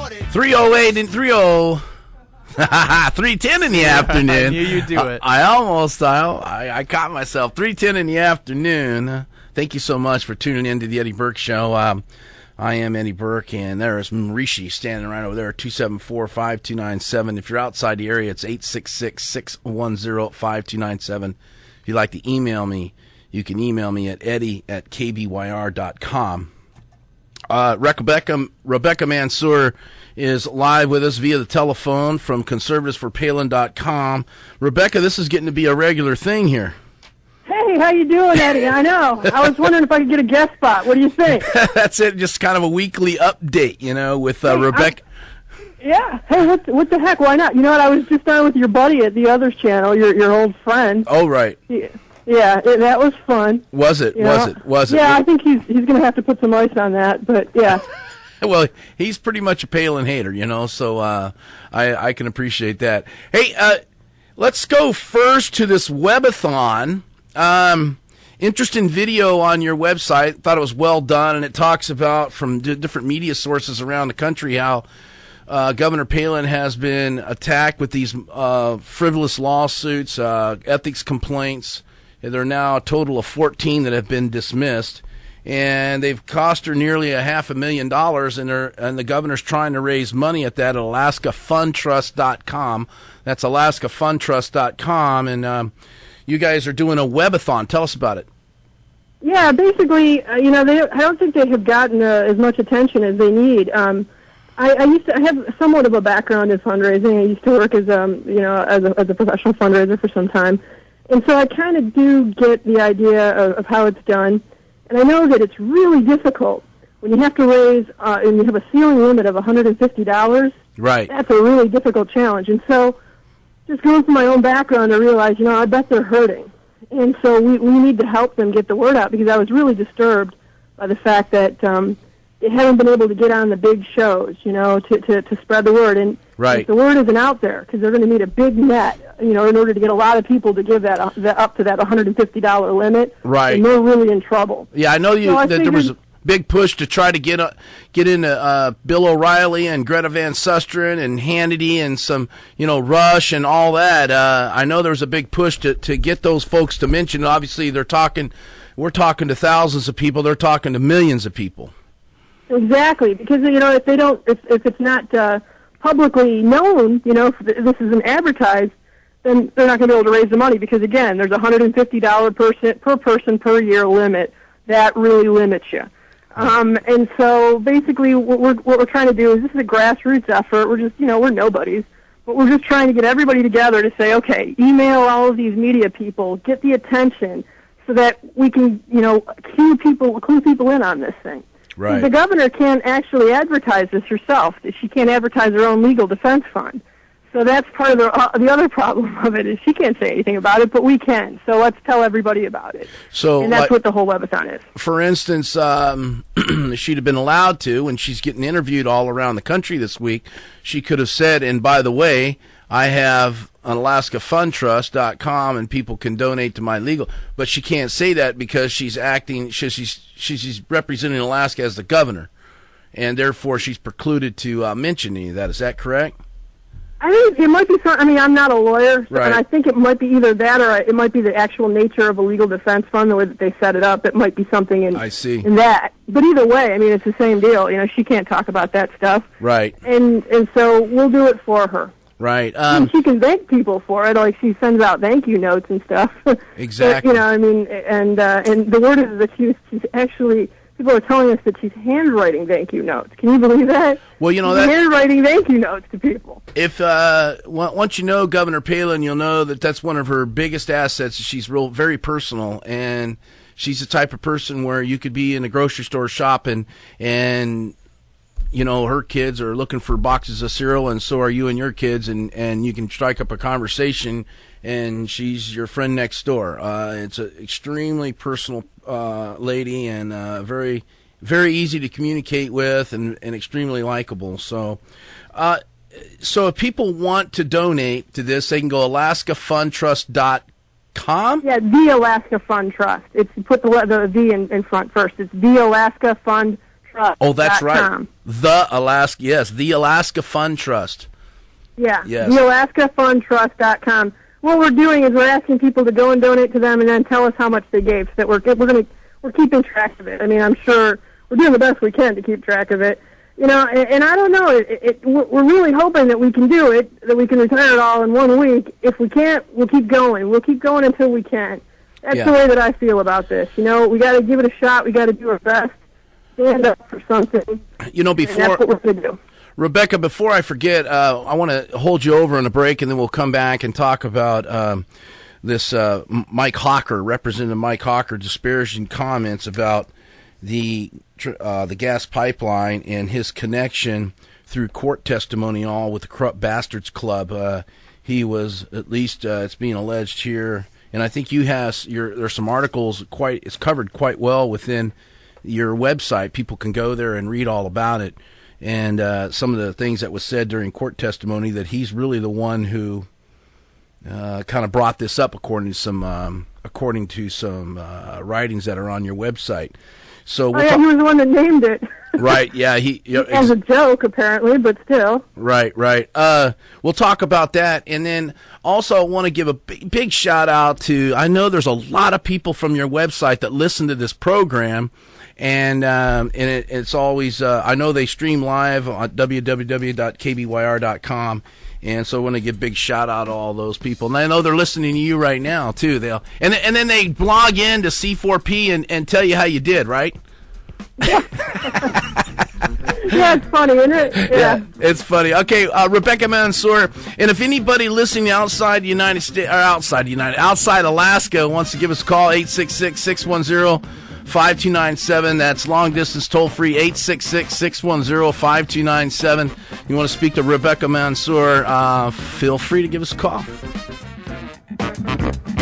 3:08 and 3:10 in the afternoon. I knew you'd do it. I caught myself. 3:10 in the afternoon. Thank you so much for tuning in to the Eddie Burke Show. I am Eddie Burke, and there is Marishi standing right over there, 274-5297. If you're outside the area, it's 866-610-5297. If you'd like to email me, you can email me at eddie@kbyr.com. Rebecca Mansour is live with us via the telephone from conservativesforpalin.com. Rebecca, this is getting to be a regular thing here. Hey, how you doing, Eddie? I know. I was wondering if I could get a guest spot. What do you think? That's it. Just kind of a weekly update, with Rebecca. Yeah. Hey, what the heck? Why not? You know what? I was just on with your buddy at the Others channel, your old friend. Oh, right. Yeah, that was fun. Was it? Was it? Yeah, I think he's going to have to put some ice on that, but yeah. Well, he's pretty much a Palin hater, so I can appreciate that. Hey, let's go first to this webathon. Interesting video on your website. Thought it was well done, and it talks about from different media sources around the country how Governor Palin has been attacked with these frivolous lawsuits, ethics complaints. There are now a total of 14 that have been dismissed, and they've cost her nearly $500,000, and the governor's trying to raise money at that at AlaskaFundTrust.com. That's AlaskaFundTrust.com, and you guys are doing a webathon. Tell us about it. Yeah, basically, I don't think they have gotten as much attention as they need. I have somewhat of a background in fundraising. I used to work as a professional fundraiser for some time, and so I kind of do get the idea of how it's done. And I know that it's really difficult when you have to raise and you have a ceiling limit of $150. Right. That's a really difficult challenge, and so. Just going from my own background, I realized, I bet they're hurting. And so we need to help them get the word out, because I was really disturbed by the fact that they haven't been able to get on the big shows, to spread the word. And right. If the word isn't out there, because they're going to need a big net, in order to get a lot of people to give that up to that $150 limit. Right. And they're really in trouble. Yeah, I know there was a big push to try to get into Bill O'Reilly and Greta Van Susteren and Hannity and some, Rush and all that. I know there was a big push to get those folks to mention. Obviously, we're talking to thousands of people. They're talking to millions of people. Exactly, because if it's not publicly known, if this isn't advertised, then they're not going to be able to raise the money, because again, there's a $150 per person per year limit. That really limits you. And so basically what we're trying to do is, this is a grassroots effort. We're just, we're nobodies, but we're just trying to get everybody together to say, okay, email all of these media people, get the attention so that we can, clue people in on this thing. Right. The governor can't actually advertise this herself. She can't advertise her own legal defense fund. So that's part of the other problem of it, is she can't say anything about it, but we can. So let's tell everybody about it. And that's what the whole webathon is. For instance, she'd have been allowed to, when she's getting interviewed all around the country this week, she could have said, and by the way, I have an AlaskaFundTrust.com and people can donate to my legal. But she can't say that because she's representing Alaska as the governor, and therefore she's precluded to mention any of that. Is that correct? I think it might be I'm not a lawyer, right. And I think it might be either that or it might be the actual nature of a legal defense fund, the way that they set it up. It might be something in that. But either way, it's the same deal. She can't talk about that stuff. Right. And so we'll do it for her. Right. She can thank people for it, like she sends out thank you notes and stuff. Exactly. But, and the word is that she's actually... People are telling us that she's handwriting thank you notes. Can you believe that? Well, she's handwriting thank you notes to people. If once you know Governor Palin, you'll know that that's one of her biggest assets. She's very personal, and she's the type of person where you could be in a grocery store shopping, and her kids are looking for boxes of cereal, and so are you and your kids, and you can strike up a conversation, and she's your friend next door. It's an extremely personal lady, and very, very easy to communicate with, and extremely likable. So if people want to donate to this, they can go AlaskaFundTrust.com. Yeah, the Alaska Fund Trust. It's put the V in front first. It's the Alaska Fund Trust. Oh, that's right. The Alaska Fund Trust. Yeah, yes. TheAlaskaFundTrust.com. What we're doing is we're asking people to go and donate to them and then tell us how much they gave, so that we're keeping track of it. I mean, I'm sure we're doing the best we can to keep track of it. You know, and I don't know, we're really hoping that we can do it, that we can retire it all in 1 week. If we can't, we'll keep going. We'll keep going until we can. That's the way that I feel about this. You know, we got to give it a shot. We got to do our best. Stand up for something. You know, that's what we're going to do. Rebecca, before I forget, I want to hold you over on a break, and then we'll come back and talk about this Mike Hawker, Representative Mike Hawker, disparaging comments about the gas pipeline and his connection through court testimony all with the Corrupt Bastards Club. He was, at least it's being alleged here, and I think there's some articles, it's covered quite well within your website. People can go there and read all about it, and some of the things that was said during court testimony, that he's really the one who kind of brought this up, according to some writings that are on your website. So he was the one that named it. Right, yeah. As a joke, apparently, but still. Right. We'll talk about that. And then also I want to give a big shout out to, I know there's a lot of people from your website that listen to this program, and it's always, I know they stream live on www.kbyr.com. And so I want to give a big shout out to all those people. And I know they're listening to you right now, too. And then they blog in to C4P and tell you how you did, right? Yeah, it's funny, isn't it? Yeah, it's funny. Okay, Rebecca Mansour. And if anybody listening outside the United States, or outside Alaska, wants to give us a call, 866-610-5297. That's long distance toll free, 866-610-5297. You want to speak to Rebecca Mansour, feel free to give us a call.